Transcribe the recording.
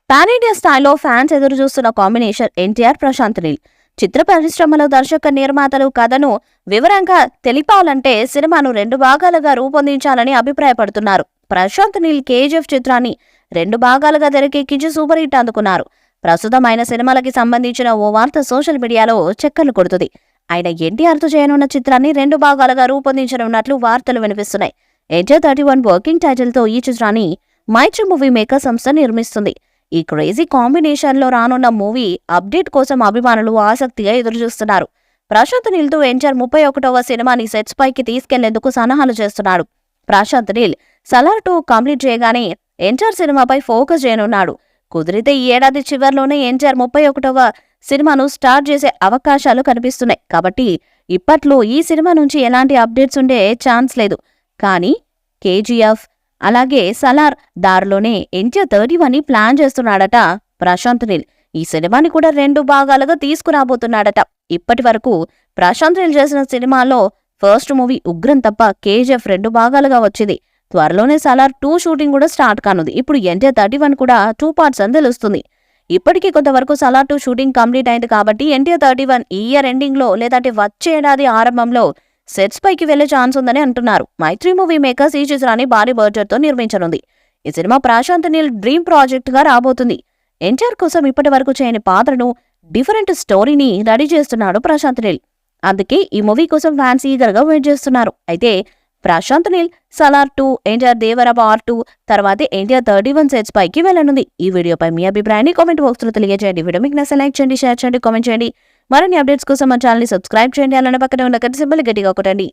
Pan India స్థాయిలో fans ఎదురు చూస్తున్న కాంబినేషన్ ఎన్టీఆర్ ప్రశాంత్ నీల్. చిత్ర పరిశ్రమలో దర్శక నిర్మాతలు కథను వివరంగా తెలిపాలంటే సినిమాను 2 భాగాలుగా రూపొందించాలని అభిప్రాయపడుతున్నారు. ప్రశాంత్ నీల్ కేజీఎఫ్ చిత్రాన్ని 2 భాగాలుగా తెరకెక్కించి సూపర్ హిట్ అందుకున్నారు. ప్రస్తుతం ఆయన సినిమాలకి సంబంధించిన ఓ వార్త సోషల్ మీడియాలో చక్కర్లు కొడుతుంది. ఆయన ఎన్టీఆర్తో చేయనున్న చిత్రాన్ని 2 భాగాలుగా రూపొందించనున్నట్లు వార్తలు వినిపిస్తున్నాయి. ఎన్టీఆర్ 31 వర్కింగ్ టైటిల్తో ఈ చిత్రాన్ని మైత్రి మూవీ మేకర్ సంస్థ నిర్మిస్తుంది. ఈ క్రేజీ కాంబినేషన్లో రానున్న మూవీ అప్డేట్ కోసం అభిమానులు ఆసక్తిగా ఎదురుచూస్తున్నారు. ప్రశాంత్ నీల్తో ఎన్టీఆర్ 31వ సినిమాని సెట్స్ పైకి తీసుకెళ్లేందుకు సన్నాహాలు చేస్తున్నాడు. ప్రశాంత్ నీల్ సలార్ 2 కంప్లీట్ చేయగానే ఎన్టీఆర్ సినిమాపై ఫోకస్ చేయనున్నాడు. కుదిరితే ఈ ఏడాది చివరిలోనే ఎన్టీఆర్ 31వ సినిమాను స్టార్ట్ చేసే అవకాశాలు కనిపిస్తున్నాయి. కాబట్టి ఇప్పట్లో ఈ సినిమా నుంచి ఎలాంటి అప్డేట్స్ ఉండే ఛాన్స్ లేదు. కానీ కేజీఎఫ్ అలాగే సలార్ దారిలోనే ఎన్టీఆర్ 31ని ప్లాన్ చేస్తున్నాడట ప్రశాంత్ నీల్. ఈ సినిమాని కూడా 2 భాగాలుగా తీసుకురాబోతున్నాడట. ఇప్పటి వరకు ప్రశాంత్ నీల్ చేసిన సినిమాల్లో ఫస్ట్ మూవీ ఉగ్రం తప్ప కేజీఎఫ్ 2 భాగాలుగా వచ్చింది. త్వరలోనే సలార్ 2 షూటింగ్ కూడా స్టార్ట్ కానుంది. ఇప్పుడు ఎన్టీఆర్ 31 కూడా 2 పార్ట్స్ అని తెలుస్తుంది. ఇప్పటికీ కొంతవరకు సలార్ 2 షూటింగ్ కంప్లీట్ అయింది కాబట్టి ఎన్టీఆర్ 31 ఈ ఇయర్ ఎండింగ్ లో లేదంటే వచ్చే ఏడాది ఆరంభంలో సెట్స్ పైకి వెళ్లే ఛాన్స్ ఉందని అంటున్నారు. మైత్రి మూవీ మేకర్స్ ఈ చిత్రాన్ని భారీ బడ్జెట్ తో నిర్మించనుంది. ఈ cinema Prashanth Neel dream project గా రాబోతుంది. ఎన్టీఆర్ కోసం ఇప్పటి వరకు చేయని పాత్రను డిఫరెంట్ స్టోరీని రెడీ చేస్తున్నాడు ప్రశాంత్ నీల్. అందుకే ఈ మూవీ కోసం ఫ్యాన్స్ ఈగర్ గా వెయిట్ చేస్తున్నారు. అయితే ప్రశాంత్ నీల్ సలార్ 2, ఎన్టీఆర్ దేవర పార్ట్ 2 తర్వాత ఎన్టీఆర్ 31 సెట్స్ పైకి వెళ్లనుంది. ఈ వీడియోపై మీ అభిప్రాయాన్ని కామెంట్ బాక్స్ లో తెలియజేయండి. వీడియో మీకు నచ్చితే లైక్ చేయండి, షేర్ చేయండి, కామెంట్ చేయండి. మరిన్ని అప్డేట్స్ కోసం మా ఛానల్ ని సబ్స్క్రైబ్ చేయండి. అలానే పక్కనే ఉన్న గంట సింబల్ గట్టిగా కొట్టండి.